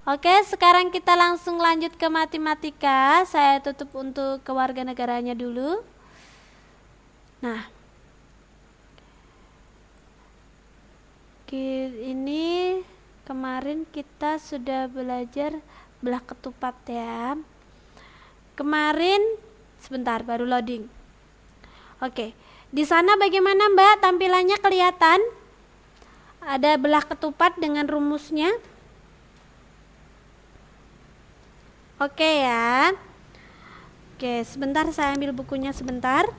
Oke, sekarang kita langsung lanjut ke matematika. Saya tutup untuk kewarganegaranya dulu. Nah, ini kemarin kita sudah belajar belah ketupat ya. Kemarin sebentar baru loading. Oke, di sana bagaimana Mbak tampilannya kelihatan? Ada belah ketupat dengan rumusnya. Oke ya. Oke, sebentar saya ambil bukunya sebentar.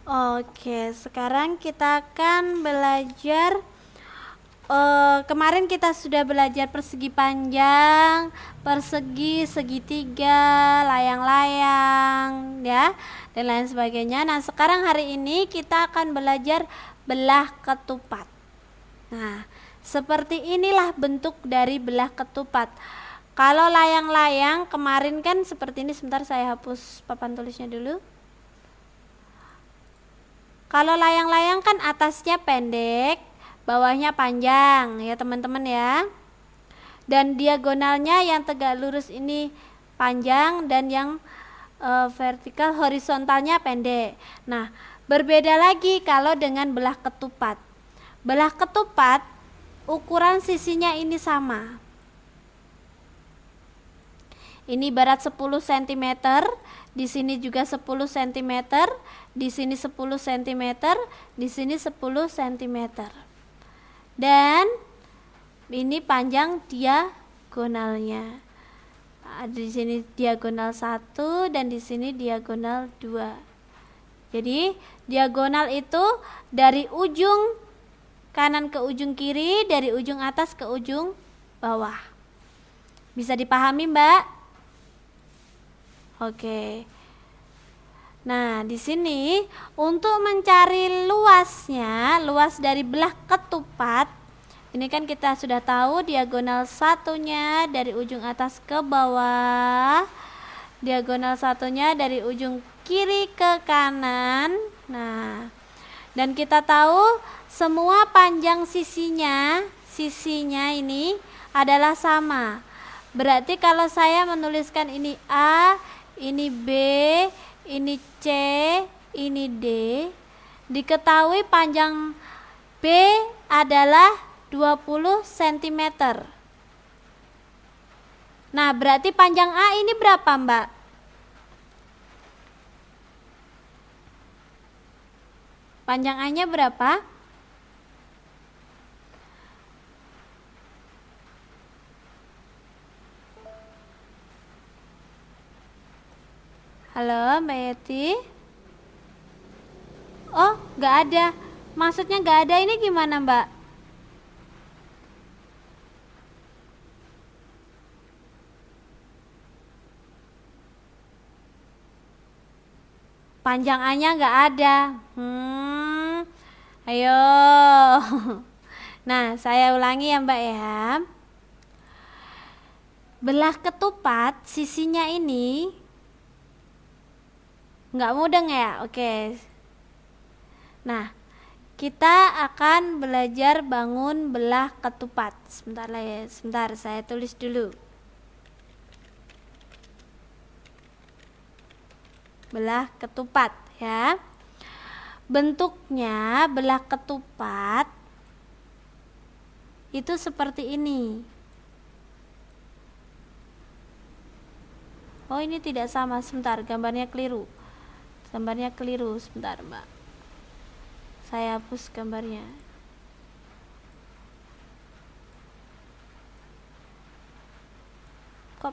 Oke, sekarang kita akan belajar. Kemarin kita sudah belajar persegi panjang, persegi, segitiga, layang-layang, ya, dan lain sebagainya. Nah, sekarang hari ini kita akan belajar belah ketupat. Nah, seperti inilah bentuk dari belah ketupat. Kalau layang-layang kemarin kan seperti ini. Sebentar saya hapus papan tulisnya dulu. Kalau layang-layang kan atasnya pendek, bawahnya panjang ya teman-teman ya. Dan diagonalnya yang tegak lurus ini panjang dan yang vertikal horizontalnya pendek. Nah, berbeda lagi kalau dengan belah ketupat. Belah ketupat ukuran sisinya ini sama. Ini berat 10 cm, di sini juga 10 cm, di sini 10 cm, di sini 10 cm. Dan ini panjang diagonalnya. Di sini diagonal 1 dan di sini diagonal 2. Jadi diagonal itu dari ujung kanan ke ujung kiri, dari ujung atas ke ujung bawah. Bisa dipahami, Mbak? Oke. Nah, di sini untuk mencari luasnya, luas dari belah ketupat, ini kan kita sudah tahu diagonal satunya dari ujung atas ke bawah, diagonal satunya dari ujung kiri ke kanan. Nah, dan kita tahu semua panjang sisinya ini adalah sama. Berarti kalau saya menuliskan ini A, ini B, ini C, ini D, diketahui panjang B adalah 20 cm. Nah, berarti panjang A ini berapa, Mbak? Panjang A-nya berapa? Halo, Mbak Yeti. Oh, nggak ada. Maksudnya nggak ada ini gimana, Mbak? Panjang A-nya nggak ada. Ayo. Nah, saya ulangi ya, Mbak ya. Belah ketupat sisinya ini nggak mudeng ya? Oke. Nah, kita akan belajar bangun belah ketupat. Sebentar lah ya, sebentar saya tulis dulu. Belah ketupat ya. Bentuknya belah ketupat itu seperti ini. Oh, ini tidak sama. Sebentar, gambarnya keliru. Gambarnya keliru. Sebentar, Mbak. Saya hapus gambarnya. Kok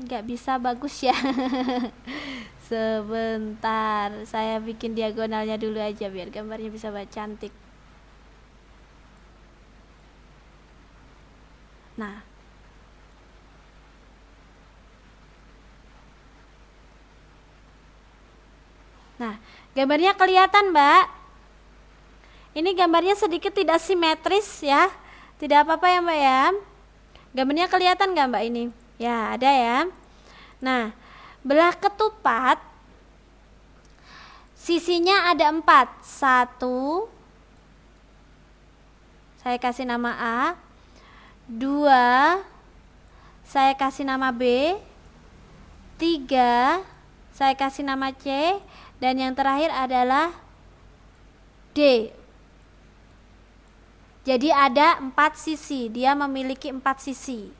nggak bisa bagus ya? Sebentar, saya bikin diagonalnya dulu aja biar gambarnya bisa cantik. Nah, Nah, gambarnya kelihatan, Mbak. Ini gambarnya sedikit tidak simetris ya. Tidak apa-apa ya, Mbak ya. Gambarnya kelihatan nggak, Mbak, ini? Ya, ada ya. Nah, belah ketupat sisinya ada 4. 1, saya kasih nama A. 2, saya kasih nama B. 3, saya kasih nama C. Dan yang terakhir adalah D. Jadi ada 4 sisi, dia memiliki 4 sisi.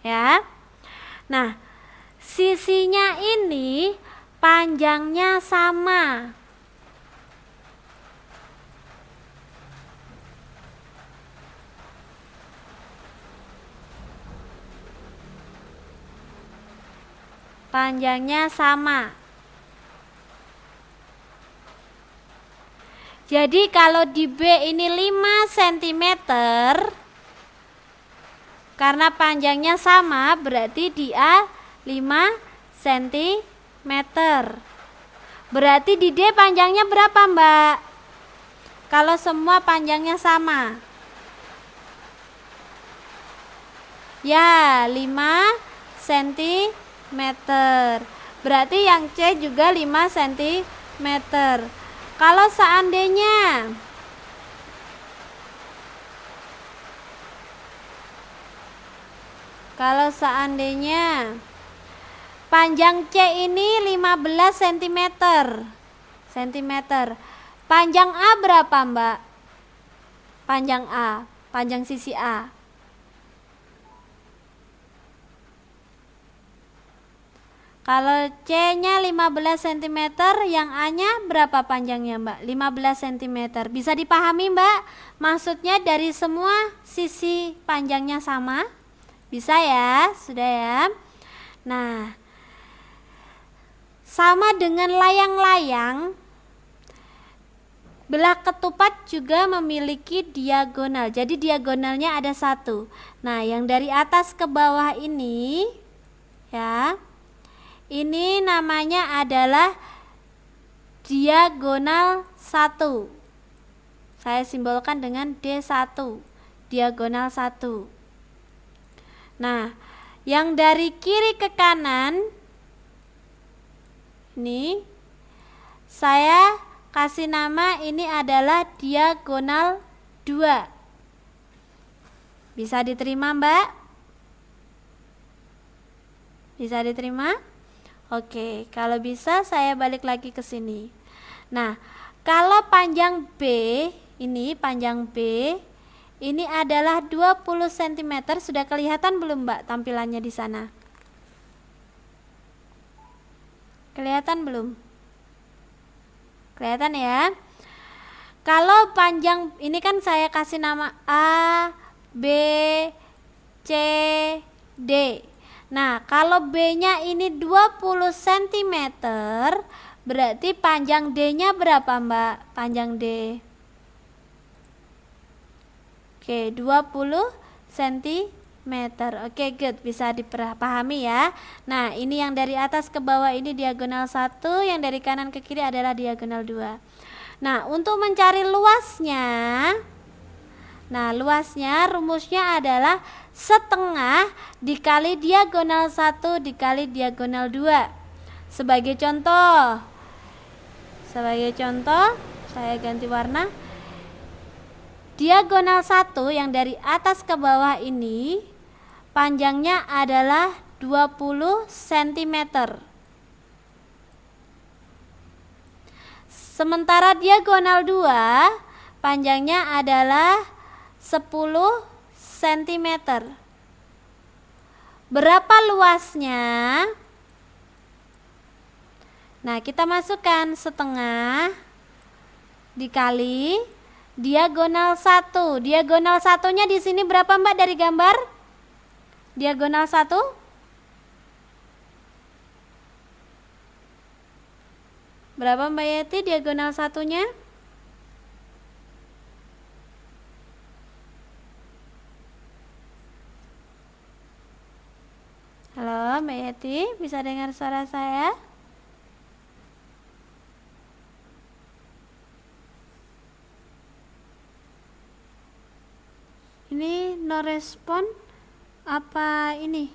Ya. Nah, sisinya ini panjangnya sama. Panjangnya sama. Jadi kalau di B ini 5 cm, karena panjangnya sama, berarti di A 5 cm. Berarti di D panjangnya berapa, Mbak? Kalau semua panjangnya sama. Ya, 5 cm. Berarti yang C juga 5 cm. Kalau seandainya panjang C ini 15 cm. Panjang A berapa, Mbak? Panjang A, panjang sisi A. Kalau C-nya 15 cm, yang A-nya berapa panjangnya, Mbak? 15 cm. Bisa dipahami, Mbak? Maksudnya dari semua sisi panjangnya sama? Bisa ya? Sudah ya? Nah, sama dengan layang-layang, belah ketupat juga memiliki diagonal. Jadi diagonalnya ada 1. Nah, yang dari atas ke bawah ini, ya, ini namanya adalah diagonal 1. Saya simbolkan dengan D1, diagonal 1. Nah, yang dari kiri ke kanan ini saya kasih nama, ini adalah diagonal 2. Bisa diterima, Mbak? Bisa diterima? Oke, kalau bisa saya balik lagi ke sini. Nah, kalau panjang B, ini panjang B, ini adalah 20 cm. Sudah kelihatan belum, Mbak, tampilannya di sana? Kelihatan belum? Kelihatan ya? Kalau panjang, ini kan saya kasih nama A, B, C, D. Nah, kalau B-nya ini 20 cm, berarti panjang D-nya berapa, Mbak? Panjang D. Oke, 20 cm. Oke, good. Bisa dipahami ya. Nah, ini yang dari atas ke bawah ini diagonal 1, yang dari kanan ke kiri adalah diagonal 2. Nah, untuk mencari luasnya, rumusnya adalah setengah dikali diagonal 1 dikali diagonal 2. Sebagai contoh, saya ganti warna. Diagonal 1 yang dari atas ke bawah ini panjangnya adalah 20 cm. Sementara diagonal 2 panjangnya adalah 10 cm. Berapa luasnya? Nah, kita masukkan setengah dikali diagonal 1. Diagonal 1-nya di sini berapa, Mbak, dari gambar? Diagonal 1? Berapa, Mbak Yeti, diagonal 1-nya? Halo, Mbak Yeti? Bisa dengar suara saya? Ini no respon apa ini?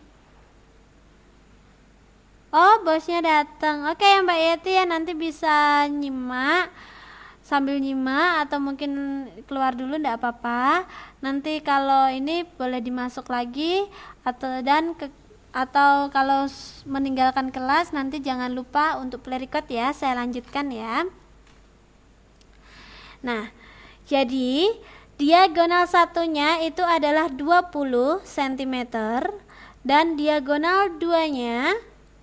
Oh, bosnya datang. Oke ya Mbak Yeti ya, nanti bisa nyimak sambil nyimak atau mungkin keluar dulu enggak apa-apa. Nanti kalau ini boleh dimasuk lagi atau kalau meninggalkan kelas nanti jangan lupa untuk play record ya. Saya lanjutkan ya. Nah, jadi diagonal satunya itu adalah 20 cm dan diagonal duanya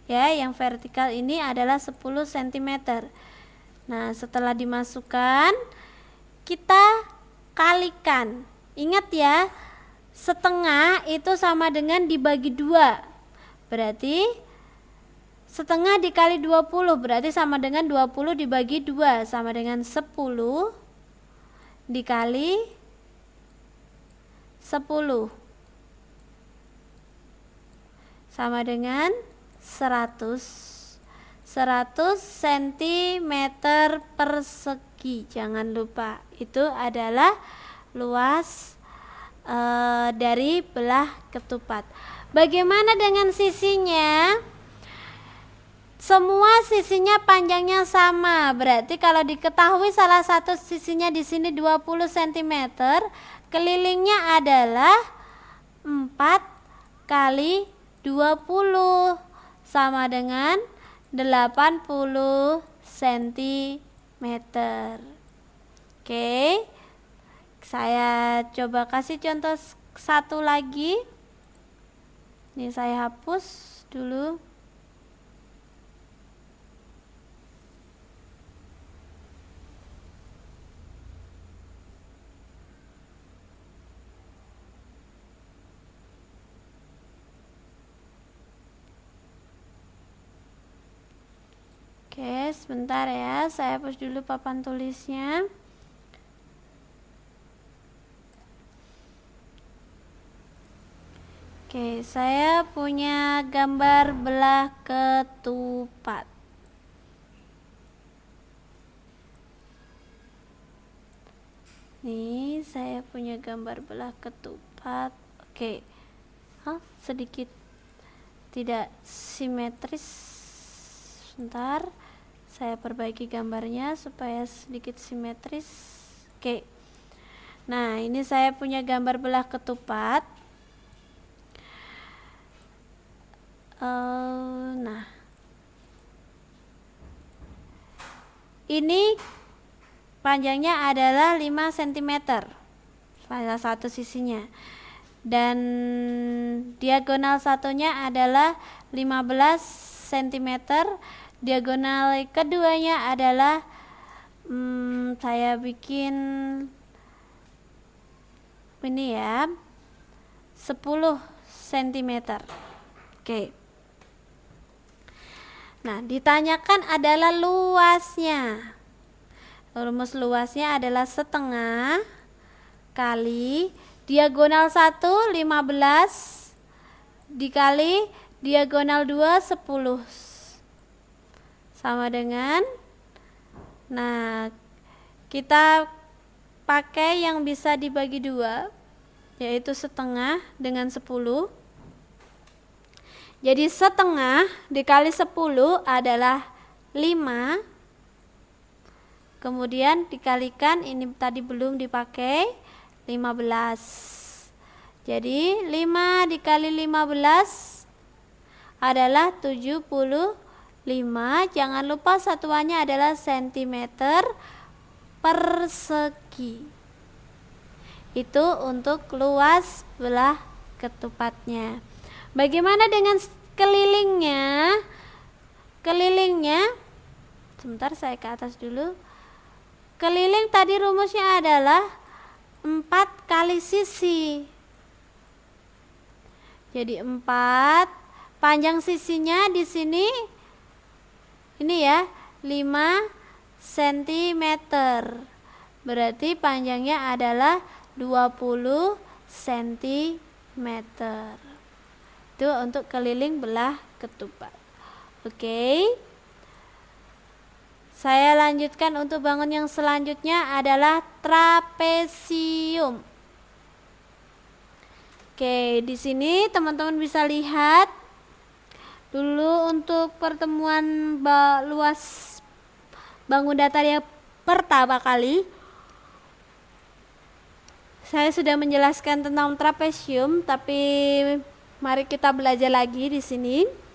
ya yang vertikal ini adalah 10 cm. Nah, setelah dimasukkan kita kalikan. Ingat ya, setengah itu sama dengan dibagi 2. Berarti setengah dikali 20 berarti sama dengan 20 dibagi 2 sama dengan 10 dikali 10 sama dengan 100 cm persegi. Jangan lupa itu adalah luas dari belah ketupat. Bagaimana dengan sisinya? Semua sisinya panjangnya sama. Berarti kalau diketahui salah satu sisinya di sini 20 cm, kelilingnya adalah 4 kali 20 sama dengan 80 cm. Oke, saya coba kasih contoh satu lagi. Ini saya hapus dulu. Oke, sebentar ya, saya hapus dulu papan tulisnya. Oke, saya punya gambar belah ketupat. Nih, saya punya gambar belah ketupat. Oke, sedikit tidak simetris. Sebentar, saya perbaiki gambarnya supaya sedikit simetris. Oke, nah ini saya punya gambar belah ketupat. Nah, ini panjangnya adalah 5 cm salah satu sisinya, dan diagonal satunya adalah 15 cm, diagonal keduanya adalah saya bikin ini ya, 10 cm. Oke. Nah, ditanyakan adalah luasnya. Rumus luasnya adalah setengah kali diagonal 1 15 dikali diagonal 2 10 sama dengan, nah kita pakai yang bisa dibagi 2 yaitu setengah dengan 10. Jadi setengah dikali 10 adalah 5. Kemudian dikalikan, ini tadi belum dipakai, 15. Jadi 5 dikali 15 adalah 75. Jangan lupa satuannya adalah cm persegi. Itu untuk luas belah ketupatnya. Bagaimana dengan kelilingnya? Kelilingnya, sebentar saya ke atas dulu. Keliling tadi rumusnya adalah 4 kali sisi. Jadi 4, panjang sisinya di sini ini ya 5 cm. Berarti panjangnya adalah 20 cm. Itu untuk keliling belah ketupat. Oke. Saya lanjutkan untuk bangun yang selanjutnya adalah trapesium. Oke, di sini teman-teman bisa lihat dulu untuk pertemuan luas bangun datar yang pertama kali. Saya sudah menjelaskan tentang trapesium, tapi mari kita belajar lagi di sini.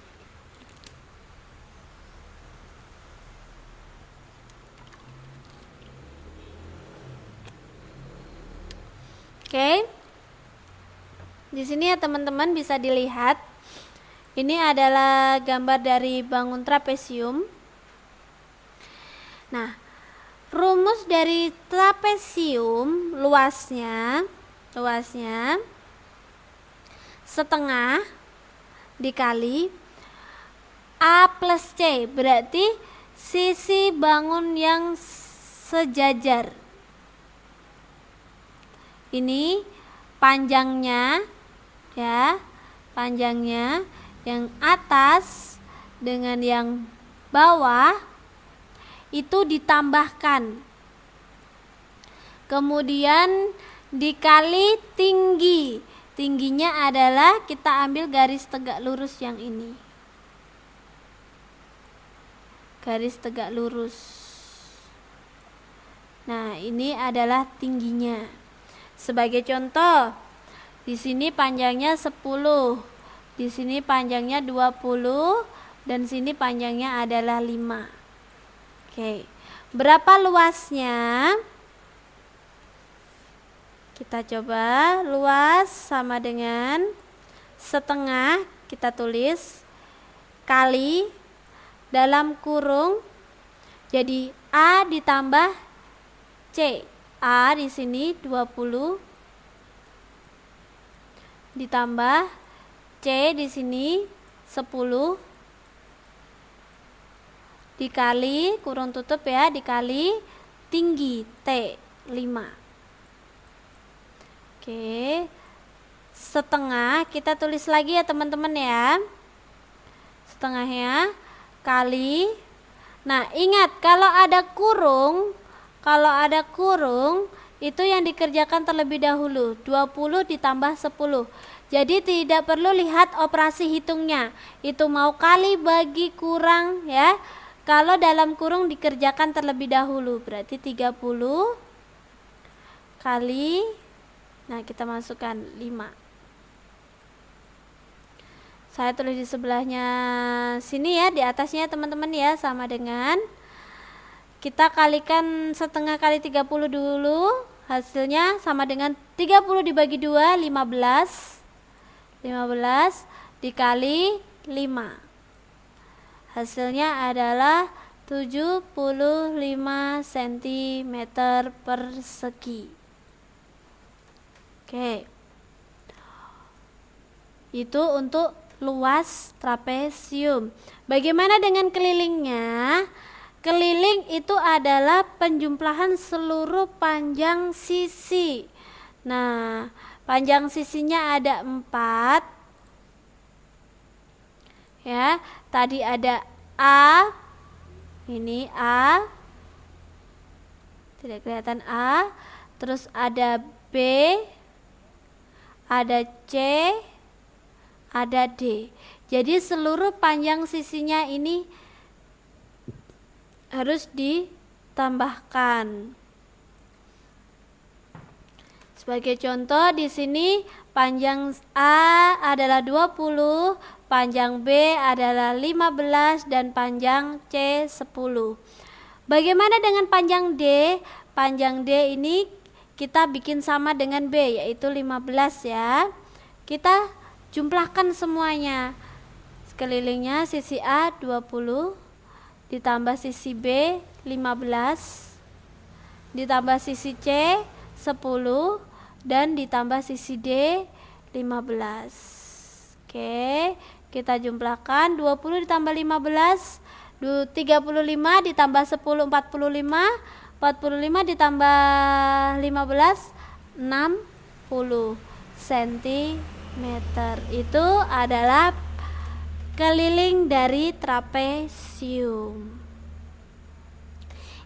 Oke. Di sini ya teman-teman bisa dilihat. Ini adalah gambar dari bangun trapesium. Nah, rumus dari trapesium luasnya setengah dikali A plus C, berarti sisi bangun yang sejajar. Ini panjangnya ya, panjangnya yang atas dengan yang bawah itu ditambahkan, kemudian dikali tingginya adalah kita ambil garis tegak lurus yang ini, garis tegak lurus. Nah, ini adalah tingginya. Sebagai contoh, di sini panjangnya 10, di sini panjangnya 20, dan sini panjangnya adalah 5. Oke, berapa luasnya? Kita coba, luas sama dengan setengah, kita tulis, kali dalam kurung, jadi A ditambah C. A di sini 20 ditambah C di sini 10 dikali kurung tutup ya, dikali tinggi T 5. Oke. Setengah kita tulis lagi ya teman-teman ya. Setengahnya kali. Nah, ingat kalau ada kurung itu yang dikerjakan terlebih dahulu, 20 ditambah 10. Jadi tidak perlu lihat operasi hitungnya, itu mau kali bagi kurang ya. Kalau dalam kurung dikerjakan terlebih dahulu, berarti 30 kali, nah kita masukkan 5. Saya tulis di sebelahnya sini ya, di atasnya teman-teman ya, sama dengan kita kalikan setengah kali 30 dulu, hasilnya sama dengan 30 dibagi 2, 15 dikali 5. Hasilnya adalah 75 cm persegi. Oke. Itu untuk luas trapesium. Bagaimana dengan kelilingnya? Keliling itu adalah penjumlahan seluruh panjang sisi. Nah, panjang sisinya ada 4. Ya, tadi ada A. Ini A. Tidak kelihatan A. Terus ada B. Ada C. Ada D. Jadi seluruh panjang sisinya ini harus ditambahkan. Sebagai contoh di sini panjang A adalah 20, panjang B adalah 15 dan panjang C 10. Bagaimana dengan panjang D? Panjang D ini kita bikin sama dengan B, yaitu 15 ya. Kita jumlahkan semuanya. Sekelilingnya sisi A 20 ditambah sisi B 15 ditambah sisi C 10 dan ditambah sisi D 15. Oke, kita jumlahkan 20 ditambah 15 35 ditambah 10 45 ditambah 15 60 cm. Itu adalah keliling dari trapesium.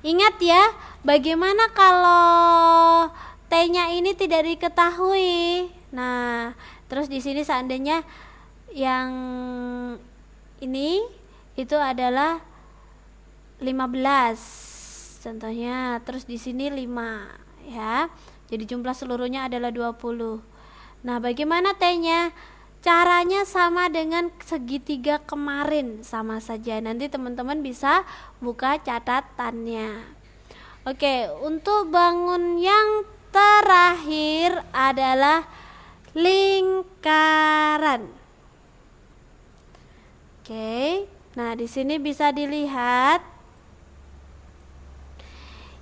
Ingat ya, bagaimana kalau T-nya ini tidak diketahui? Nah, terus di sini seandainya yang ini itu adalah 15 contohnya, terus di sini 5 ya. Jadi jumlah seluruhnya adalah 20. Nah, bagaimana T-nya? Caranya sama dengan segitiga kemarin, sama saja. Nanti teman-teman bisa buka catatannya. Oke, untuk bangun yang terakhir adalah lingkaran. Oke, nah di sini bisa dilihat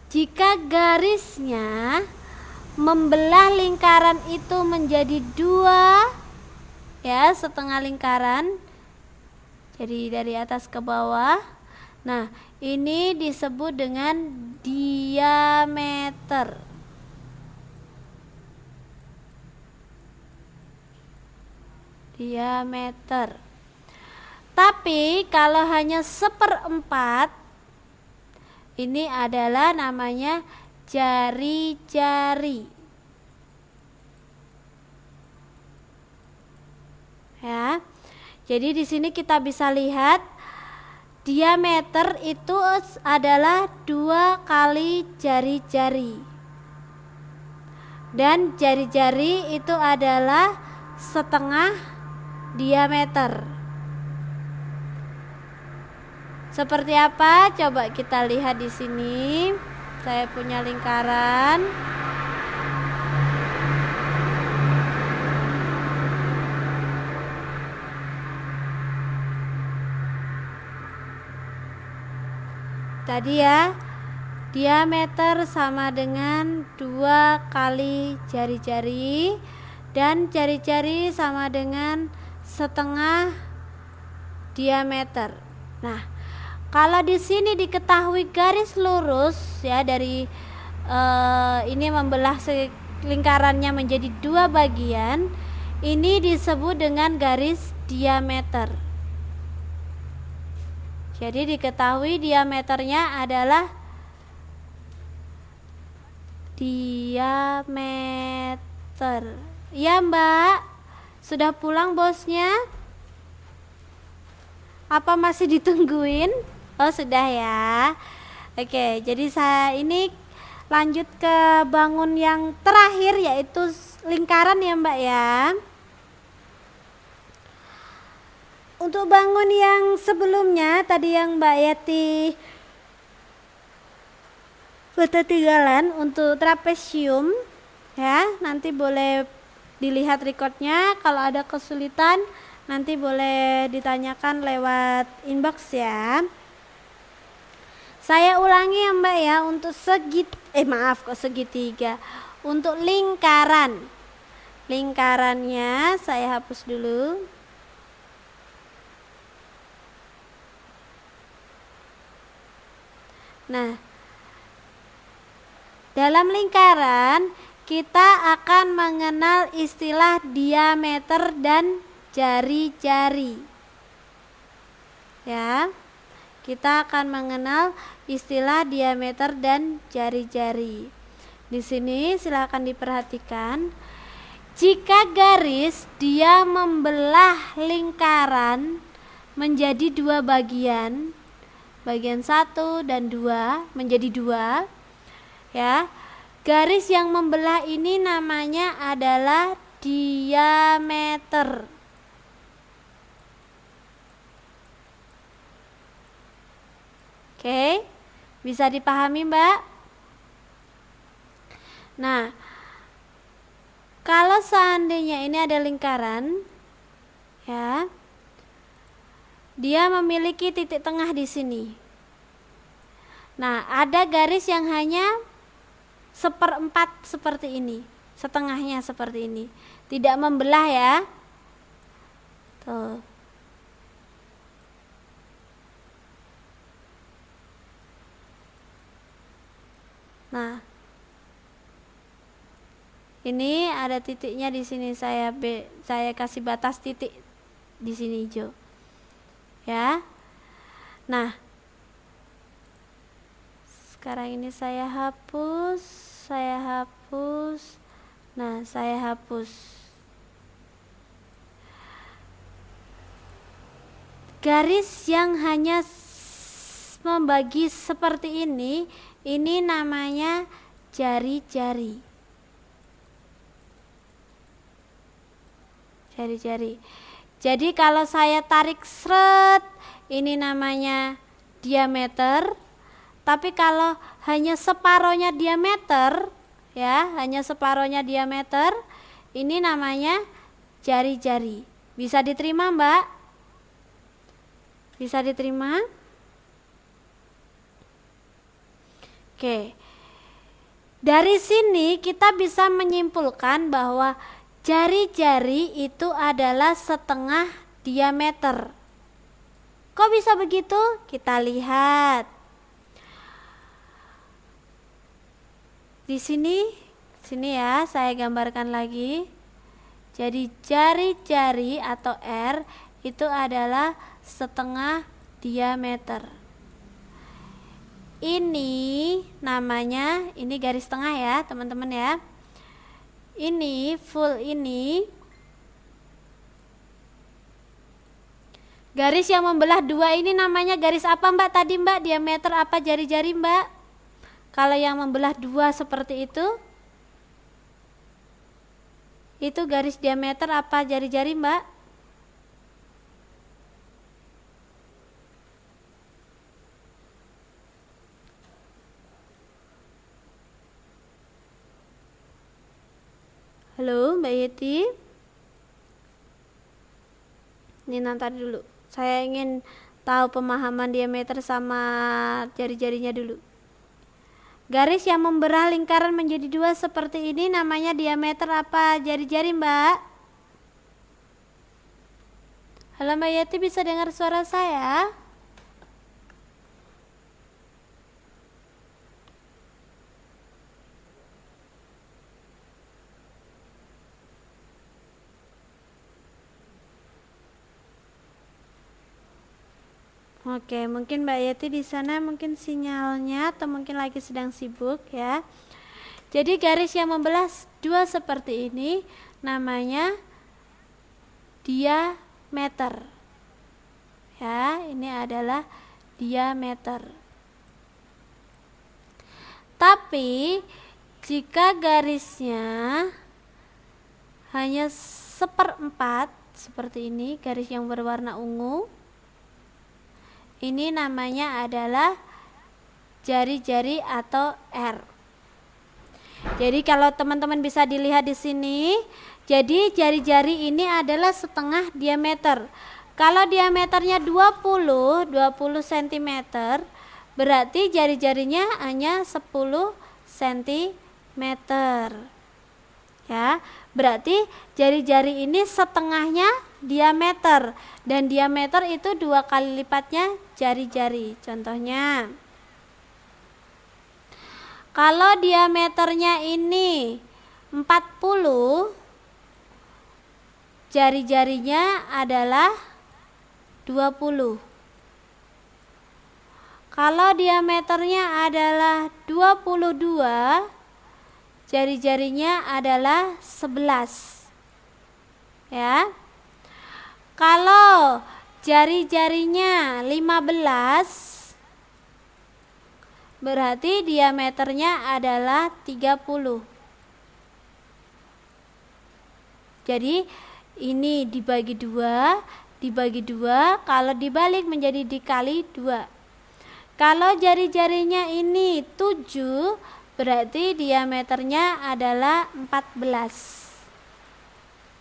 jika garisnya membelah lingkaran itu menjadi 2 ya, setengah lingkaran, jadi dari atas ke bawah. Nah, ini disebut dengan diameter. Diameter. Tapi kalau hanya 1/4, ini adalah namanya jari-jari. Ya. Jadi di sini kita bisa lihat diameter itu adalah 2 kali jari-jari. Dan jari-jari itu adalah setengah diameter. Seperti apa? Coba kita lihat di sini. Saya punya lingkaran. Tadi ya, diameter sama dengan 2 kali jari-jari, dan jari-jari sama dengan setengah diameter. Nah, kalau di sini diketahui garis lurus ya, dari ini membelah lingkarannya menjadi 2 bagian, ini disebut dengan garis diameter. Jadi diketahui diameternya adalah diameter. Ya Mbak, sudah pulang bosnya? Apa masih ditungguin? Oh sudah ya. Oke, jadi saya ini lanjut ke bangun yang terakhir, yaitu lingkaran ya Mbak ya. Untuk bangun yang sebelumnya tadi yang Mbak Yati ketinggalan, untuk trapesium ya, nanti boleh dilihat recordnya. Kalau ada kesulitan nanti boleh ditanyakan lewat inbox ya. Saya ulangi ya Mbak ya, untuk segitiga. Untuk lingkaran, lingkarannya saya hapus dulu. Nah, dalam lingkaran kita akan mengenal istilah diameter dan jari-jari. Ya, kita akan mengenal istilah diameter dan jari-jari. Di sini silakan diperhatikan. Jika garis dia membelah lingkaran menjadi 2 bagian, bagian 1 dan 2 menjadi 2 ya, garis yang membelah ini namanya adalah diameter. Oke, bisa dipahami Mbak? Nah, kalau seandainya ini ada lingkaran ya, dia memiliki titik tengah di sini. Nah, ada garis yang hanya 1/4 seperti ini, setengahnya seperti ini, tidak membelah ya. Tuh. Nah, ini ada titiknya di sini, saya kasih batas titik di sini hijau. ya. Nah, sekarang ini saya hapus. Nah, saya hapus. Garis yang hanya membagi seperti ini namanya jari-jari. Jadi kalau saya tarik seret, ini namanya diameter. Tapi kalau hanya separohnya diameter, ya, ini namanya jari-jari. Bisa diterima, Mbak? Bisa diterima? Oke. Dari sini kita bisa menyimpulkan bahwa jari-jari itu adalah setengah diameter. Kok bisa begitu? Kita lihat. Di sini ya, saya gambarkan lagi. Jadi jari-jari atau R itu adalah setengah diameter. Ini namanya, ini garis tengah ya teman-teman ya. Ini full ini. Garis yang membelah dua ini namanya garis apa Mbak tadi Mbak? Diameter apa jari-jari Mbak? Kalau yang membelah dua seperti itu garis diameter apa jari-jari Mbak? Halo Mbak Yeti. Ini nanti dulu. Saya ingin tahu pemahaman diameter sama jari-jarinya dulu. Garis yang membelah lingkaran menjadi dua seperti ini namanya diameter apa jari-jari Mbak? Halo Mbak Yeti, bisa dengar suara saya? Oke, mungkin Mbak Yeti di sana mungkin sinyalnya atau mungkin lagi sedang sibuk ya. Jadi garis yang membelah dua seperti ini namanya diameter. Ya, ini adalah diameter. Tapi jika garisnya hanya seperempat seperti ini, garis yang berwarna ungu, ini namanya adalah jari-jari atau R. Jadi kalau teman-teman bisa dilihat di sini, jadi jari-jari ini adalah setengah diameter. Kalau diameternya 20 cm, berarti jari-jarinya hanya 10 cm. Ya, berarti jari-jari ini setengahnya diameter, dan diameter itu 2 kali lipatnya jari-jari. Contohnya, kalau diameternya ini 40, jari-jarinya adalah 20. Kalau diameternya adalah 22, jari-jarinya adalah 11. Ya. Kalau jari-jarinya 15, berarti diameternya adalah 30. Jadi ini dibagi dua, kalau dibalik menjadi dikali 2. Kalau jari-jarinya ini 7, berarti diameternya adalah 14.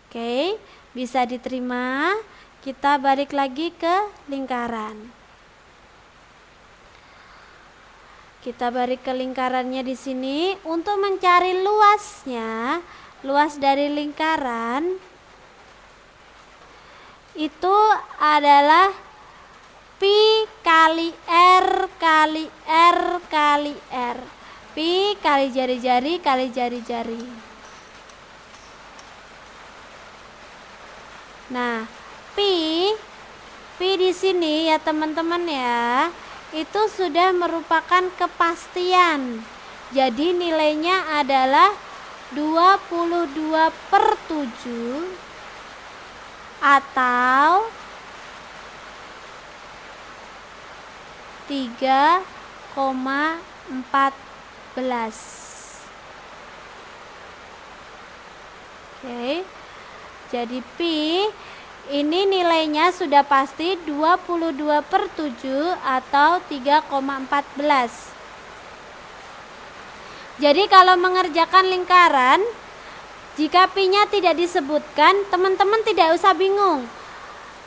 Oke, bisa diterima. Kita balik lagi ke lingkaran. Kita balik ke lingkarannya di sini. Untuk mencari luasnya, luas dari lingkaran itu adalah pi kali R kali R kali R. Pi kali jari-jari kali jari-jari. Nah, pi Pi di sini ya teman-teman ya, itu sudah merupakan kepastian. Jadi nilainya adalah 22/7 atau 3,14. Oke. Jadi Pi ini nilainya sudah pasti 22/7 atau 3,14. Jadi kalau mengerjakan lingkaran, jika pi-nya tidak disebutkan, teman-teman tidak usah bingung.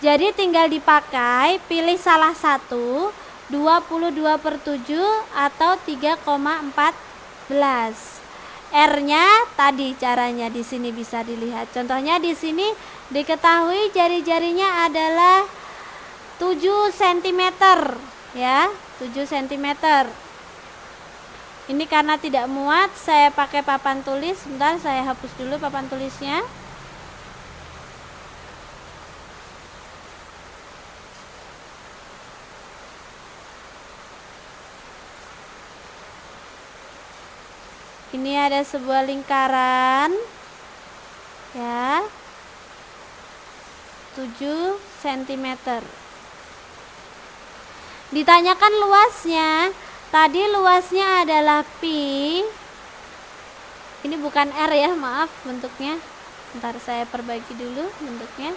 Jadi tinggal dipakai, pilih salah satu, 22/7 atau 3,14. R-nya tadi caranya di sini bisa dilihat. Contohnya di sini diketahui jari-jarinya adalah 7 cm ya, 7 cm. Ini karena tidak muat, saya pakai papan tulis. Sebentar, saya hapus dulu papan tulisnya. Ini ada sebuah lingkaran ya, 7 cm. Ditanyakan luasnya. Tadi luasnya adalah pi. Ini bukan R ya, maaf bentuknya. Bentar saya perbaiki dulu bentuknya.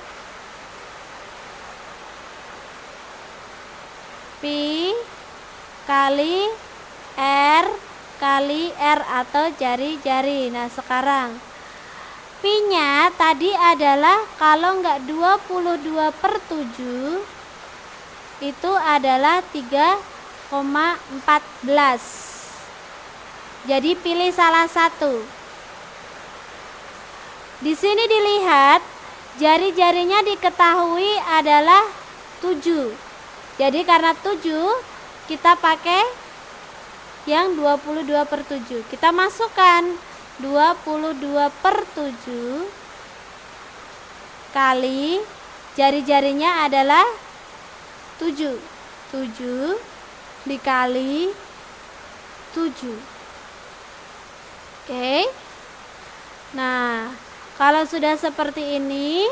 Pi kali R kali R atau jari-jari. Nah sekarang pi-nya tadi adalah kalau enggak 22/7 itu adalah 3,14. Jadi pilih salah satu. Di sini dilihat jari-jarinya diketahui /7. Jadi karena 7 kita pakai yang 22/7. Kita masukkan 22/7 kali jari-jarinya adalah 7. 7 dikali 7. Oke. Nah, kalau sudah seperti ini,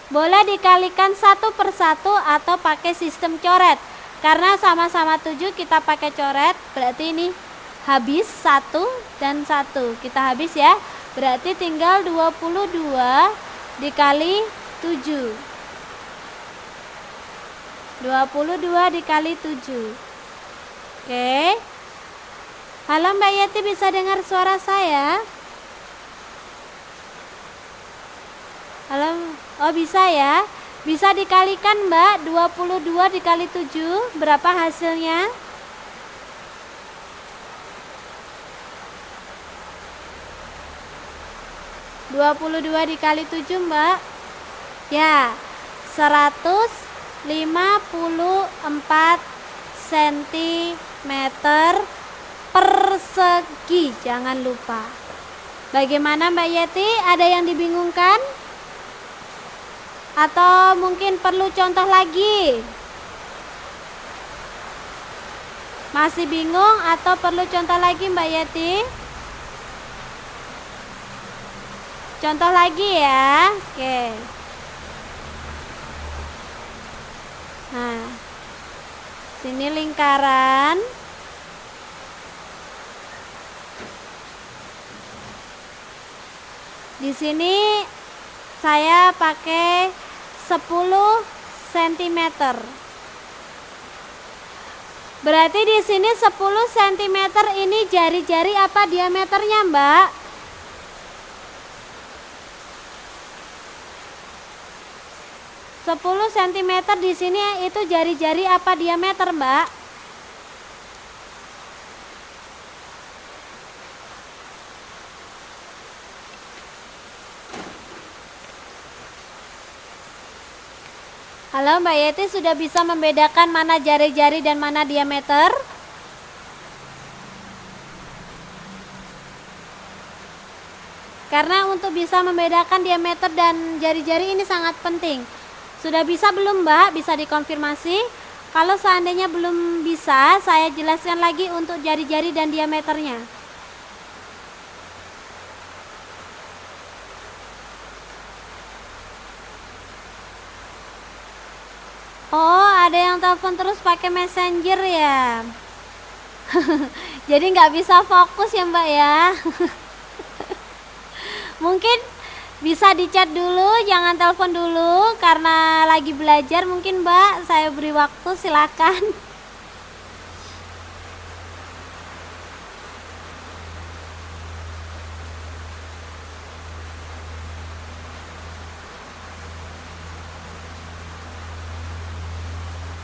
boleh dikalikan satu per satu atau pakai sistem coret. Karena sama-sama 7 kita pakai coret, berarti ini habis 1 dan 1. Kita habis ya. Berarti tinggal 22 dikali 7. 22 dikali 7. Oke. Halo Mbak Yati, bisa dengar suara saya? Halo. Oh, bisa ya. Bisa dikalikan Mbak, 22 dikali 7, berapa hasilnya? (22 dikali 7 Mbak? Ya, 154 cm persegi, jangan lupa. Bagaimana Mbak Yeti, ada yang dibingungkan? Atau mungkin perlu contoh lagi? Masih bingung atau perlu contoh lagi Mbak Yeti? Contoh lagi ya. Oke. Nah, sini lingkaran. Di sini saya pakai 10 cm. Berarti di sini 10 cm ini jari-jari apa diameternya, Mbak? (10 cm di sini itu jari-jari apa diameter, Mbak? Halo Mbak Yeti, sudah bisa membedakan mana jari-jari dan mana diameter? Karena untuk bisa membedakan diameter dan jari-jari ini sangat penting. Sudah bisa belum Mbak? Bisa dikonfirmasi? Kalau seandainya belum bisa, saya jelaskan lagi untuk jari-jari dan diameternya. Oh, ada yang telepon terus pakai Messenger ya. Jadi nggak bisa fokus ya Mbak ya. Mungkin bisa dicat dulu, jangan telepon dulu karena lagi belajar. Mungkin Mbak, saya beri waktu, silakan.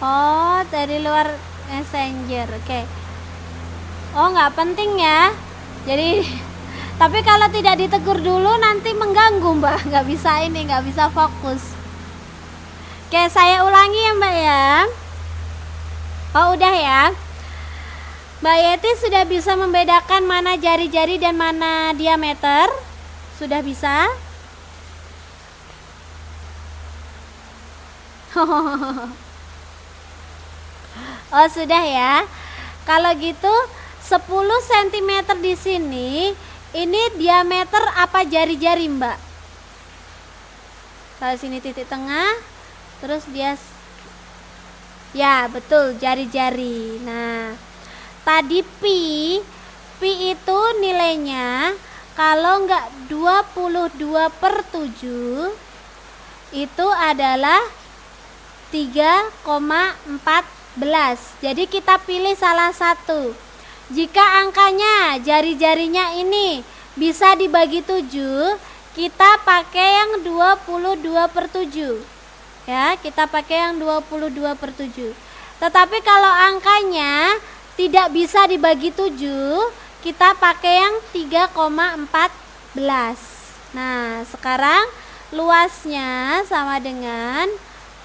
Oh, dari luar Messenger. Oke. Oh, nggak penting ya. Jadi tapi kalau tidak ditegur dulu nanti mengganggu Mbak, nggak bisa ini, nggak bisa fokus. Oke, saya ulangi ya Mbak ya. Oh udah ya. Mbak Yeti sudah bisa membedakan mana jari-jari dan mana diameter? Sudah bisa? Oh sudah ya. Kalau gitu 10 cm di sini, ini diameter apa jari-jari Mbak? Kalau sini titik tengah, terus dia, ya betul, jari-jari. Nah, tadi pi itu nilainya kalau enggak 22/7 itu adalah 3,14. Jadi kita pilih salah satu. Jika angkanya jari-jarinya ini bisa dibagi 7, kita pakai yang 22/7. Ya, kita pakai yang 22/7. Tetapi kalau angkanya tidak bisa dibagi 7, kita pakai yang 3,14. Nah, sekarang luasnya sama dengan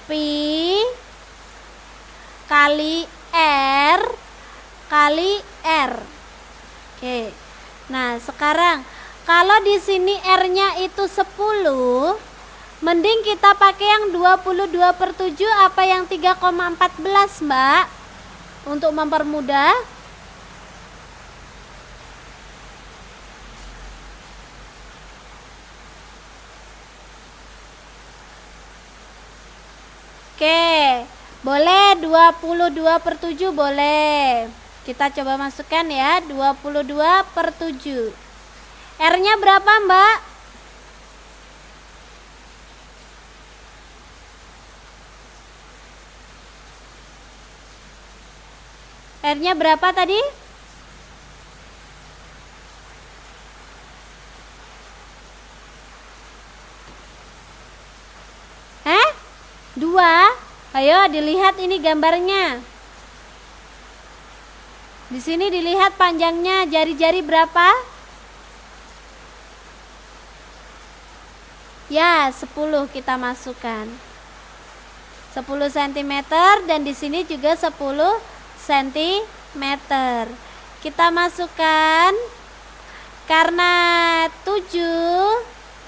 pi kali R kali R. Oke. Nah, sekarang kalau di sini R-nya itu 10, mending kita pakai yang 22/7 apa yang 3,14, Mbak? Untuk mempermudah. Oke, boleh 22/7 boleh. Kita coba masukkan ya, 22/7. R-nya berapa, Mbak? R-nya berapa tadi? Dua. Ayo dilihat ini gambarnya. Di sini dilihat panjangnya jari-jari berapa? Ya, 10 kita masukkan. 10 cm dan di sini juga 10 cm. Kita masukkan karena 7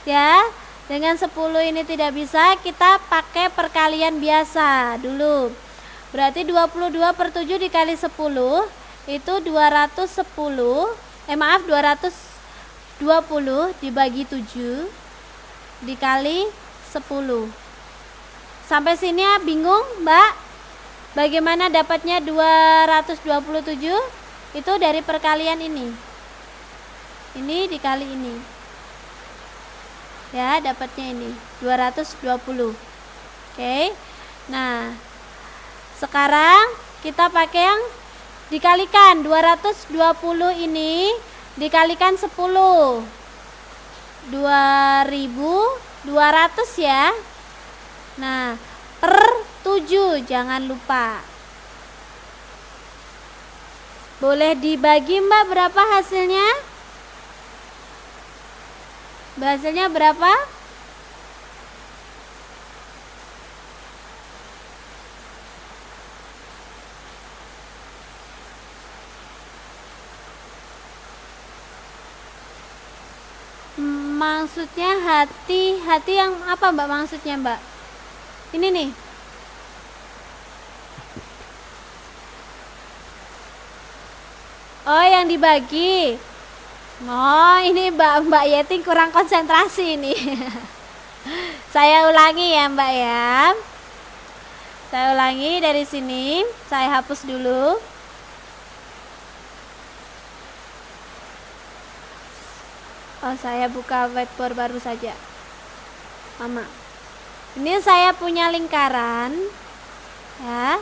ya. Dengan 10 ini tidak bisa, kita pakai perkalian biasa dulu. Berarti 22/7 dikali 10 itu 220 dibagi 7 dikali 10. Sampai sini ya bingung Mbak? Bagaimana dapatnya 227? Itu dari perkalian ini. Ini dikali ini. Ya, dapatnya ini 220. Oke. Nah, sekarang kita pakai yang dikalikan 220 ini dikalikan 10. 2200 ya. Nah, per 7 jangan lupa. Boleh dibagi Mbak berapa hasilnya? Hasilnya berapa? Maksudnya hati yang apa Mbak maksudnya Mbak? Ini nih. Oh, yang dibagi. Oh, ini Mbak Yeti kurang konsentrasi ini. Saya ulangi ya, Mbak ya. Saya ulangi dari sini. Saya hapus dulu. Oh, saya buka whiteboard baru saja. Mama. Ini saya punya lingkaran. Ya.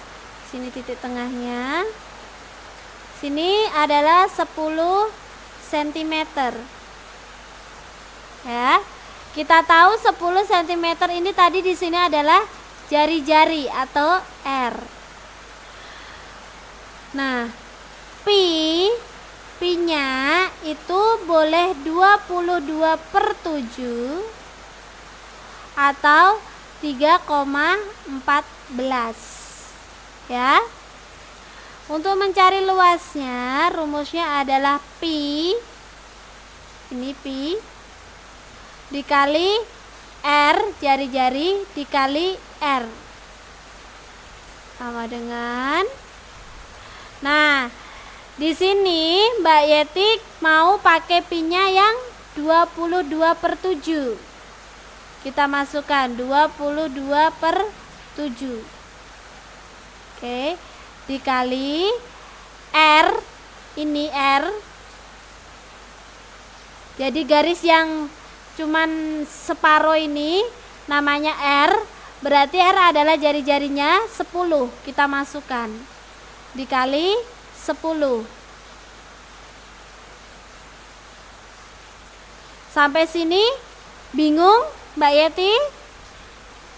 Sini titik tengahnya. Sini adalah 10 cm. Ya. Kita tahu 10 cm ini tadi di sini adalah jari-jari atau R. Nah, pi-nya itu boleh 22/7 atau 3,14. Ya. Untuk mencari luasnya, rumusnya adalah pi, ini pi, dikali R, jari-jari, dikali R. Sama dengan, nah, di sini Mbak Yeti mau pakai pi-nya yang 22/7. Kita masukkan 22/7. Oke. Dikali R, ini R, jadi garis yang cuman separuh ini namanya R, berarti R adalah jari-jarinya 10, kita masukkan, dikali 10. Sampai sini bingung Mbak Yeti?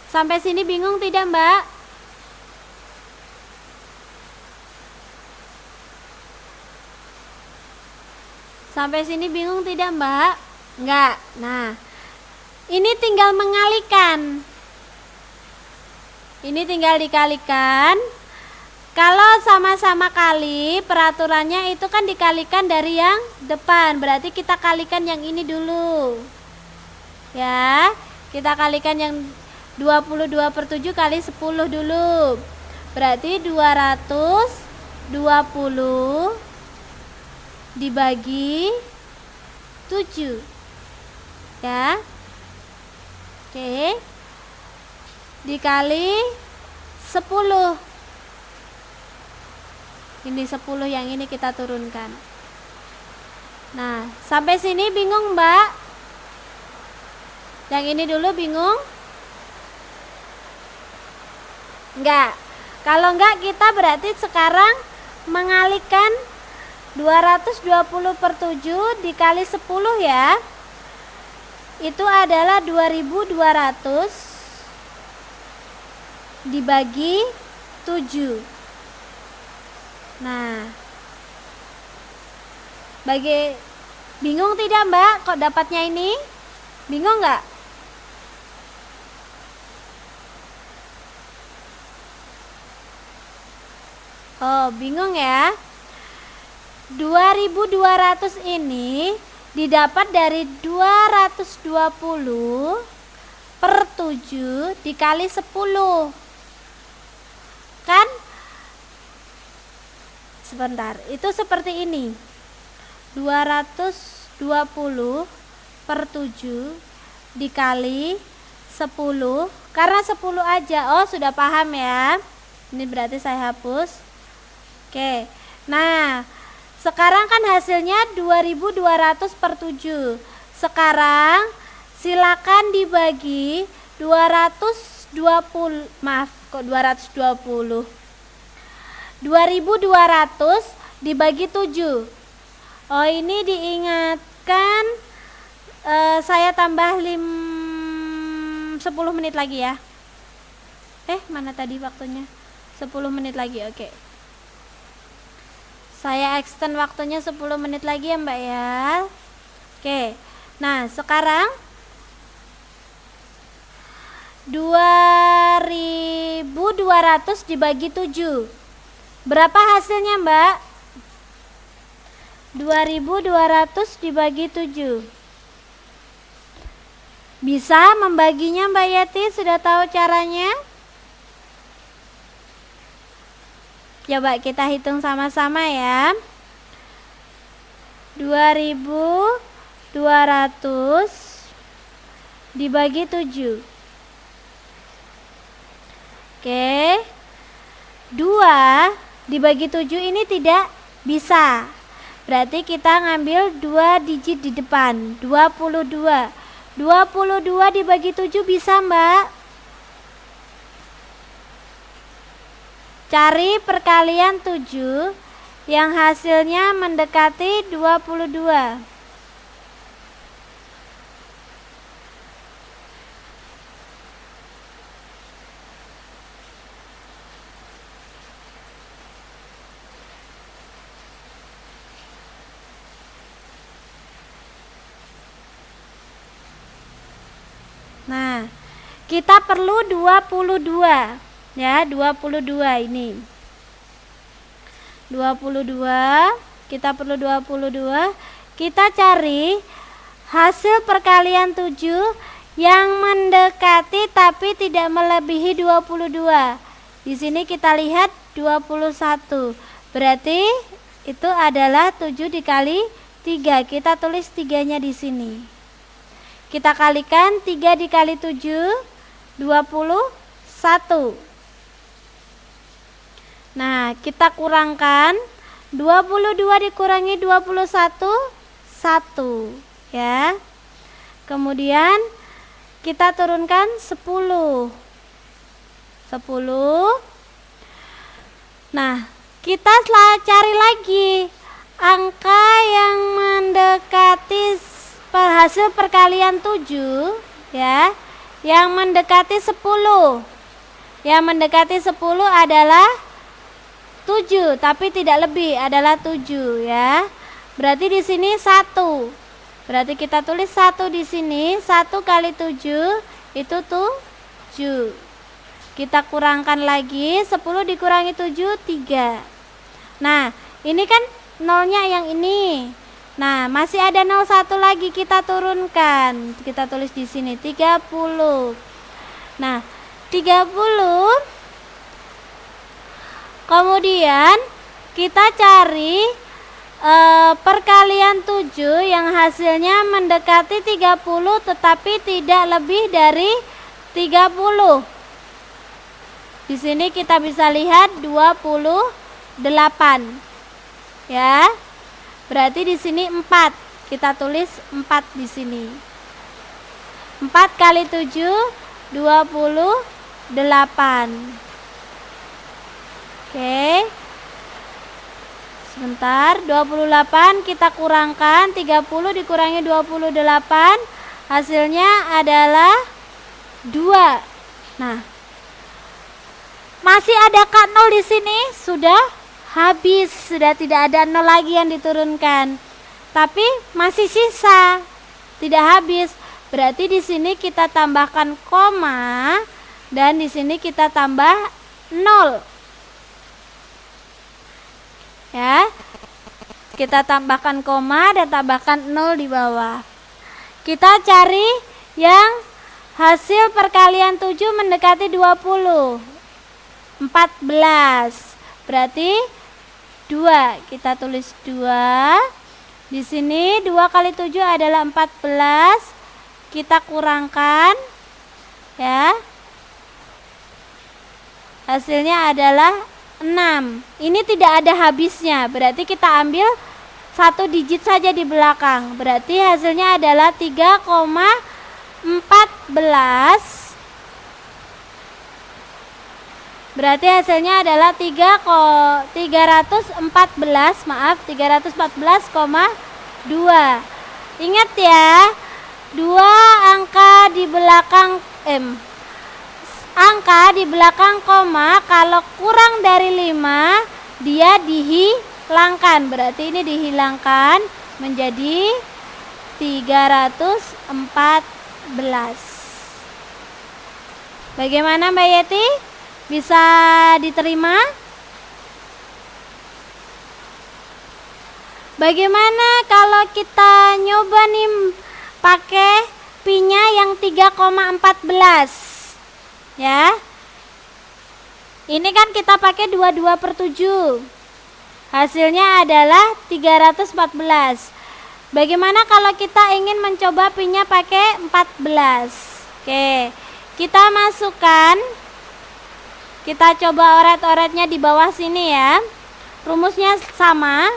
Sampai sini bingung tidak Mbak? Sampai sini bingung tidak Mbak? Enggak. Nah, ini tinggal mengalikan. Ini tinggal dikalikan. Kalau sama-sama kali, peraturannya itu kan dikalikan dari yang depan. Berarti kita kalikan yang ini dulu. Ya, kita kalikan yang 22/7 kali 10 dulu. Berarti 220 dibagi 7. Ya. Oke. Dikali 10. Ini 10 yang ini kita turunkan. Nah, sampai sini bingung, Mbak? Yang ini dulu bingung? Enggak. Kalau enggak, kita berarti sekarang mengalihkan 220/7 dikali 10 ya. Itu adalah 2200 dibagi 7. Nah, bingung tidak Mbak kok dapatnya ini? Bingung nggak? Oh, bingung ya. 2200 ini didapat dari 220/7 dikali 10. Kan? Sebentar, itu seperti ini. 220/7 dikali 10. Karena 10 aja. Oh, sudah paham ya. Ini berarti saya hapus. Oke. Nah, sekarang kan hasilnya 2200/7. Sekarang silakan dibagi 220. Maaf, kok 220. 2200 dibagi 7. Oh, ini diingatkan, saya tambah 10 menit lagi ya. Mana tadi waktunya? 10 menit lagi, oke. Saya extend waktunya 10 menit lagi ya Mbak ya. Oke. Nah, sekarang 2200 dibagi 7. Berapa hasilnya Mbak? 2200 dibagi 7. Bisa membaginya Mbak Yati? Sudah tahu caranya? Coba kita hitung sama-sama ya. 2200 dibagi 7. Oke. 2 dibagi 7 ini tidak bisa. Berarti kita ngambil 2 digit di depan. 22. 22 dibagi 7 bisa, Mbak? Cari perkalian 7 yang hasilnya mendekati 22. Nah, kita perlu 22. Ya, 22 ini. 22, kita perlu 22. Kita cari hasil perkalian 7 yang mendekati tapi tidak melebihi 22. Di sini kita lihat 21. Berarti itu adalah 7 dikali 3. Kita tulis 3-nya di sini. Kita kalikan 3 dikali 7, 21. Nah, kita kurangkan 22 dikurangi 21, 1 ya. Kemudian kita turunkan 10. 10. Nah, kita cari lagi angka yang mendekati hasil perkalian 7 ya, yang mendekati 10. Yang mendekati 10 adalah 7, tapi tidak lebih, adalah 7 ya. Berarti di sini 1. Berarti kita tulis 1 di sini. 1 kali 7 itu 7. Kita kurangkan lagi, 10 dikurangi 7, 3. Nah, ini kan nolnya yang ini. Nah, masih ada 01 lagi, kita turunkan. Kita tulis di sini 30. Nah, 30. Kemudian kita cari perkalian 7 yang hasilnya mendekati 30 tetapi tidak lebih dari 30. Di sini kita bisa lihat 28. Ya. Berarti di sini 4. Kita tulis 4 di sini. 4 kali 7 28. Oke. Sebentar, 28 kita kurangkan, 30 dikurangi 28, hasilnya adalah 2. Nah, masih adakah 0 di sini? Sudah habis, sudah tidak ada 0 lagi yang diturunkan. Tapi masih sisa, tidak habis. Berarti di sini kita tambahkan koma dan di sini kita tambah 0. Ya, kita tambahkan koma dan tambahkan 0 di bawah. Kita cari yang hasil perkalian 7 mendekati 20. 14. Berarti 2. Kita tulis 2. Di sini 2 kali 7 adalah 14. Kita kurangkan ya. Hasilnya adalah 6. Ini tidak ada habisnya, berarti kita ambil 1 digit saja di belakang. Berarti hasilnya adalah 3,14. Berarti hasilnya adalah 314,2. Ingat ya, 2 angka di belakang angka di belakang koma kalau kurang dari 5 dia dihilangkan. Berarti ini dihilangkan menjadi 314. Bagaimana Mbak Yeti? Bisa diterima? Bagaimana kalau kita nyoba nih pakai pi-nya yang 3,14? Ya. Ini kan kita pakai 22/7. Hasilnya adalah 314. Bagaimana kalau kita ingin mencoba pi-nya pakai 14? Oke, kita masukkan. Kita coba oret-oretnya di bawah sini ya. Rumusnya sama.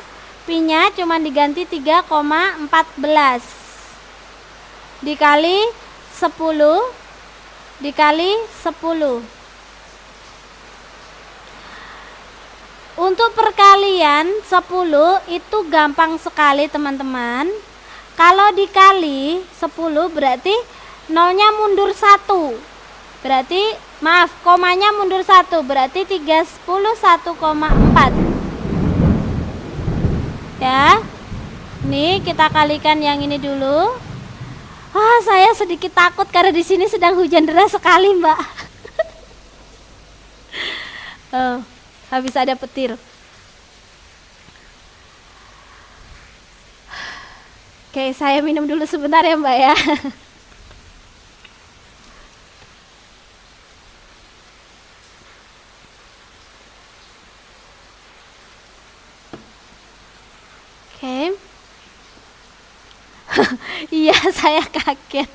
Pi-nya cuma diganti 3,14 dikali 10 dikali 10. Untuk perkalian 10 itu gampang sekali teman-teman. Kalau dikali 10 berarti nolnya mundur 1. Berarti komanya mundur 1, berarti 311,4. Ya. Nih kita kalikan yang ini dulu. Saya sedikit takut karena di sini sedang hujan deras sekali, Mbak. Habis ada petir. Oke, saya minum dulu sebentar ya, Mbak ya. Oke. Iya, saya kaget.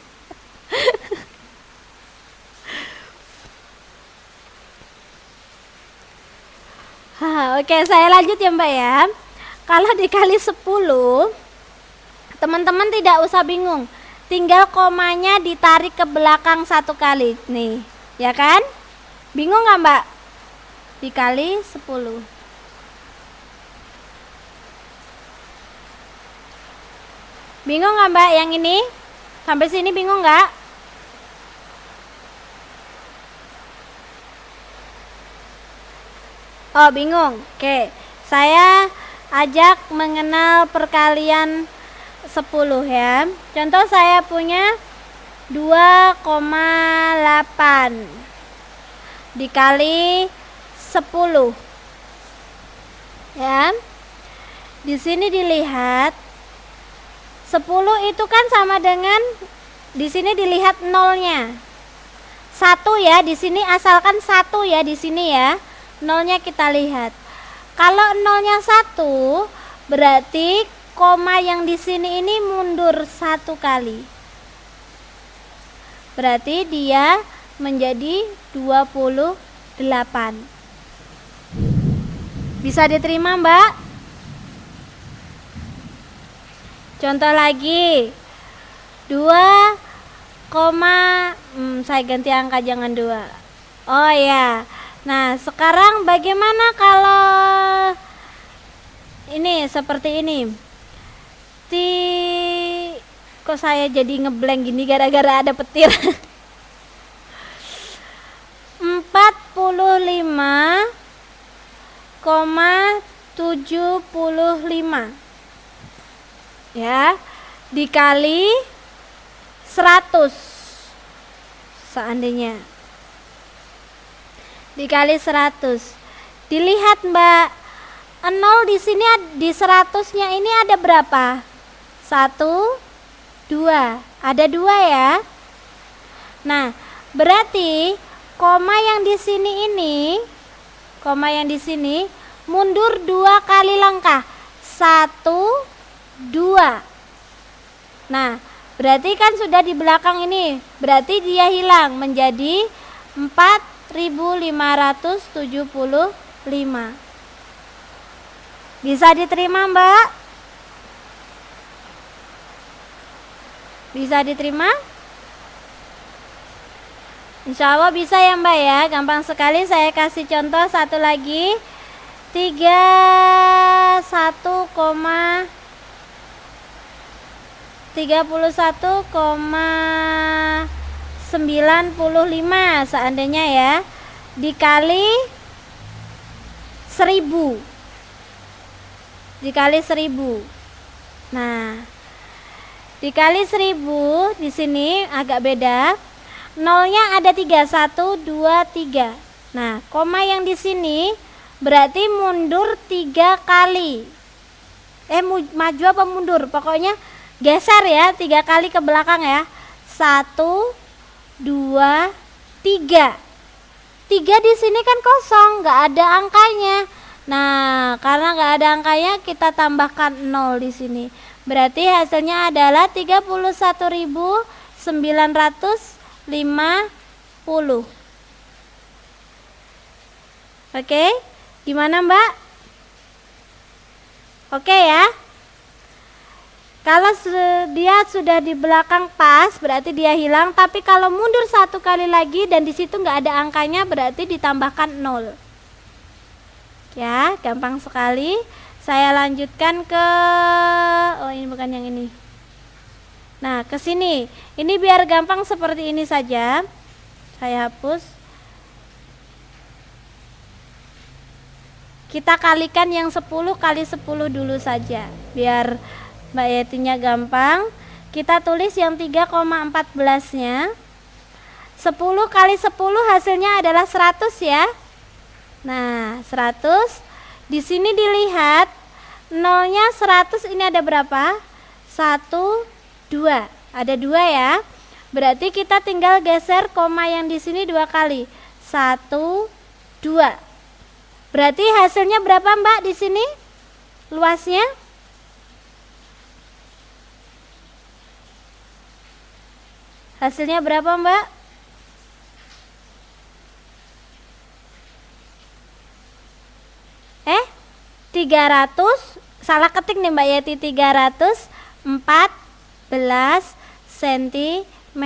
Oke, saya lanjut ya Mbak ya. Kalau dikali 10, teman-teman tidak usah bingung. Tinggal komanya ditarik ke belakang 1 kali. Nih, ya kan? Bingung nggak Mbak? Dikali 10. Bingung nggak Mbak yang ini? Sampai sini bingung nggak? Oh, bingung. Oke, saya ajak mengenal perkalian 10 ya. Contoh saya punya 2,8 dikali 10. Ya. Di sini dilihat 10 itu kan sama dengan, di sini dilihat nolnya 1 ya, di sini asalkan 1 ya, di sini ya. Nolnya kita lihat. Kalau nolnya 1, berarti koma yang di sini ini mundur 1 kali. Berarti dia menjadi 28. Bisa diterima, Mbak? Contoh lagi. 2, saya ganti angka jangan 2. Oh ya. Nah, sekarang bagaimana kalau ini seperti ini? Kok saya jadi ngeblank gini gara-gara ada petir? 45,75 ya, dikali 100 seandainya. Dikali 100. Dilihat Mbak, 0 di sini di 100-nya ini ada berapa? 1, 2. Ada 2 ya. Nah, berarti koma yang di sini mundur 2 kali langkah. 1, 2. Nah, berarti kan sudah di belakang ini. Berarti dia hilang menjadi 4.575. Bisa diterima Mbak? Bisa diterima? Insya Allah bisa ya Mbak ya. Gampang sekali. Saya kasih contoh satu lagi. 31,95 seandainya ya, dikali 1000. Nah, dikali 1000 di sini agak beda. Nolnya ada 3, 1, 2, 3. Nah, koma yang di sini berarti mundur 3 kali. Maju apa mundur? Pokoknya geser ya, 3 kali ke belakang ya. 1, 2, 3. 3 di sini kan kosong, nggak ada angkanya. Nah, karena nggak ada angkanya, kita tambahkan 0 di sini. Berarti hasilnya adalah 31.950. Oke, gimana Mbak? Oke ya. Kalau dia sudah di belakang pas, berarti dia hilang. Tapi kalau mundur 1 kali lagi dan di situ nggak ada angkanya, berarti ditambahkan 0. Ya, gampang sekali. Saya lanjutkan ke, oh ini bukan yang ini. Nah, ke sini. Ini biar gampang seperti ini saja. Saya hapus. Kita kalikan yang 10 kali 10 dulu saja, biar Mbak Yetinya gampang. Kita tulis yang 3,14-nya. 10 kali 10 hasilnya adalah 100 ya. Nah, 100. Di sini dilihat nolnya 100 ini ada berapa? 1, 2. Ada 2 ya. Berarti kita tinggal geser koma yang di sini 2 kali. 1, 2. Berarti hasilnya berapa Mbak di sini? Luasnya? Hasilnya berapa Mbak? Eh? 300, salah ketik nih Mbak Yeti, 314 cm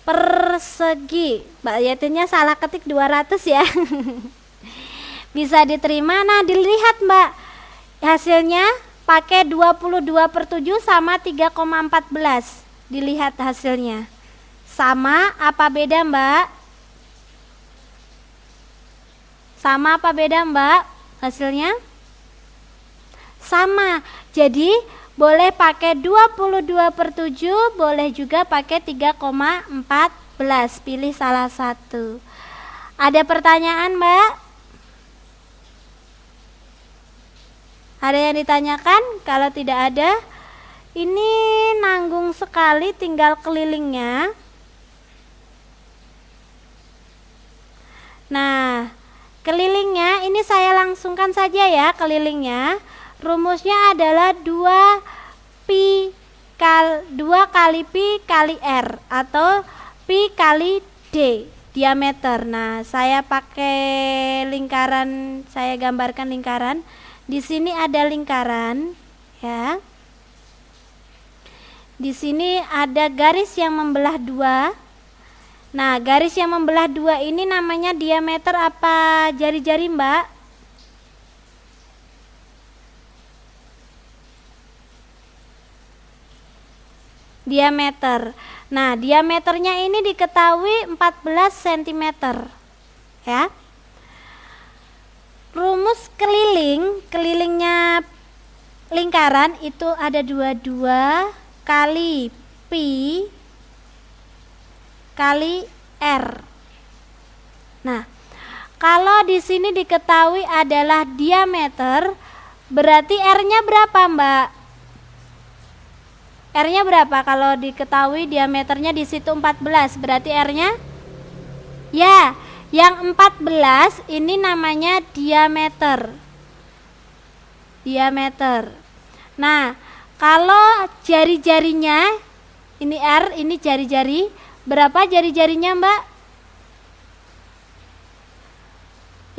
persegi. Mbak Yetinya salah ketik 200 ya. Bisa diterima. Nah, dilihat Mbak, hasilnya pakai 22/7 sama 3,14. Dilihat hasilnya sama apa beda Mbak? Sama apa beda Mbak hasilnya? Sama. Jadi boleh pakai 22/7, boleh juga pakai 3,14. Pilih salah satu. Ada pertanyaan Mbak? Ada yang ditanyakan? Kalau tidak ada, ini nanggung sekali, tinggal kelilingnya. Nah, kelilingnya ini saya langsungkan saja ya kelilingnya. Rumusnya adalah 2 kali pi kali r atau pi kali d diameter. Nah, saya pakai lingkaran, saya gambarkan lingkaran. Di sini ada lingkaran ya. Di sini ada garis yang membelah 2. Nah, garis yang membelah 2 ini namanya diameter apa jari-jari Mbak? Diameter. Nah, diameternya ini diketahui 14 cm ya. Rumus kelilingnya lingkaran itu ada 22 kali pi kali r. Nah, kalau di sini diketahui adalah diameter, berarti r-nya berapa Mbak? R-nya berapa? Kalau diketahui diameternya di situ 14, berarti R-nya? Ya, yang 14 ini namanya diameter. Diameter. Nah, kalau jari-jarinya, ini R, ini jari-jari, berapa jari-jarinya Mbak?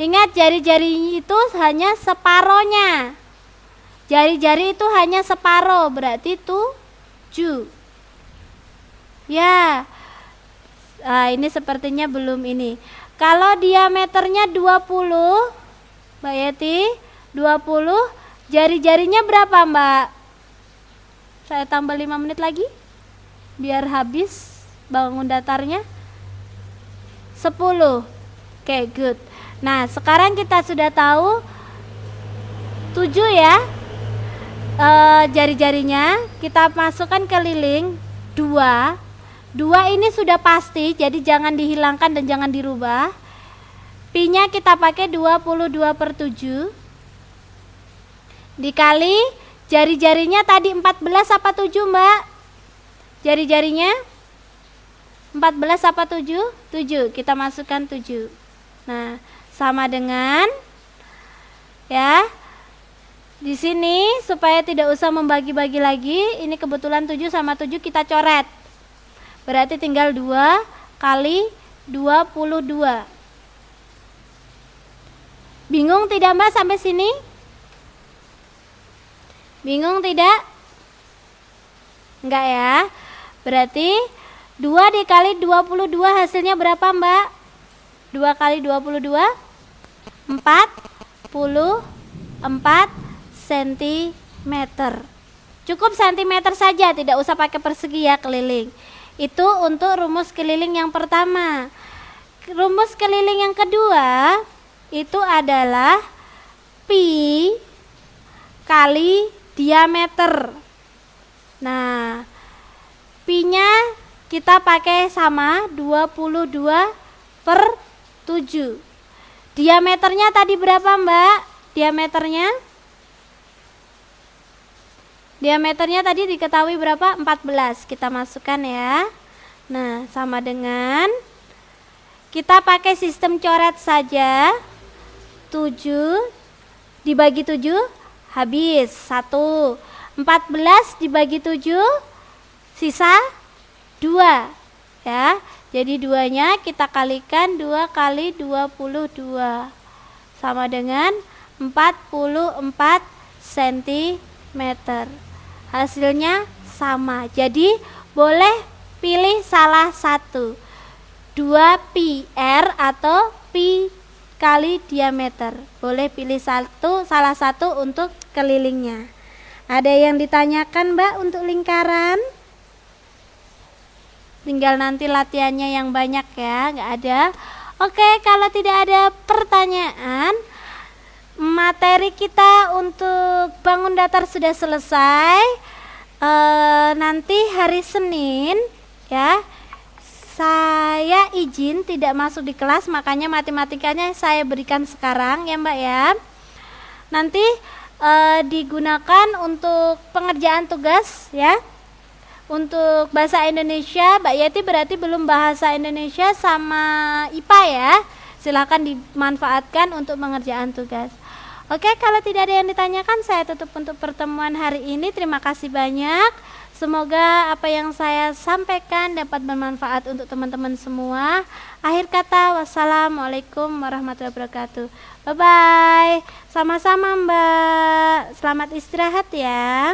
Ingat, jari-jari itu hanya separohnya. Jari-jari itu hanya separoh, berarti 7. Ya, ini sepertinya belum ini. Kalau diameternya 20, Mbak Yeti, 20, jari-jarinya berapa Mbak? Saya tambah 5 menit lagi, biar habis bangun datarnya. 10. Oke, good. Nah, sekarang kita sudah tahu 7 ya. Jari-jarinya kita masukkan ke liling 2. 2 ini sudah pasti, jadi jangan dihilangkan dan jangan dirubah. Pi-nya kita pakai 22/7 dikali jari-jarinya tadi 14 apa 7 Mbak? Jari-jarinya 14 apa 7? 7, kita masukkan 7. Nah, sama dengan ya. Di sini supaya tidak usah membagi-bagi lagi, ini kebetulan 7 sama 7 kita coret. Berarti tinggal 2 kali 22. Bingung tidak Mbak sampai sini? Bingung tidak? Enggak ya. Berarti 2 dikali 22 hasilnya berapa Mbak? 2 kali 22 44 cm. Cukup cm saja, tidak usah pakai persegi ya keliling. Itu untuk rumus keliling yang pertama. Rumus keliling yang kedua itu adalah pi kali diameter. Nah, pi-nya kita pakai sama 22/7. Diameternya tadi berapa Mbak? Diameternya tadi diketahui berapa? 14. Kita masukkan ya. Nah, sama dengan kita pakai sistem coret saja. 7 dibagi 7 habis 1. 14 dibagi 7 sisa 2 ya. Jadi 2-nya kita kalikan 2 kali 22 sama dengan 44 cm. Hasilnya sama. Jadi boleh pilih salah satu. 2 pi r atau pi kali diameter. Boleh pilih salah satu untuk kelilingnya. Ada yang ditanyakan Mbak untuk lingkaran? Tinggal nanti latihannya yang banyak ya, nggak ada. Oke, kalau tidak ada pertanyaan, materi kita untuk bangun datar sudah selesai. Nanti hari Senin ya, saya izin tidak masuk di kelas, makanya matematikanya saya berikan sekarang ya Mbak ya. Nanti digunakan untuk pengerjaan tugas ya. Untuk bahasa Indonesia, Mbak Yati berarti belum bahasa Indonesia sama IPA ya. Silakan dimanfaatkan untuk pengerjaan tugas. Oke, kalau tidak ada yang ditanyakan, saya tutup untuk pertemuan hari ini. Terima kasih banyak. Semoga apa yang saya sampaikan dapat bermanfaat untuk teman-teman semua. Akhir kata, wassalamualaikum warahmatullahi wabarakatuh. Bye-bye. Sama-sama Mbak. Selamat istirahat ya.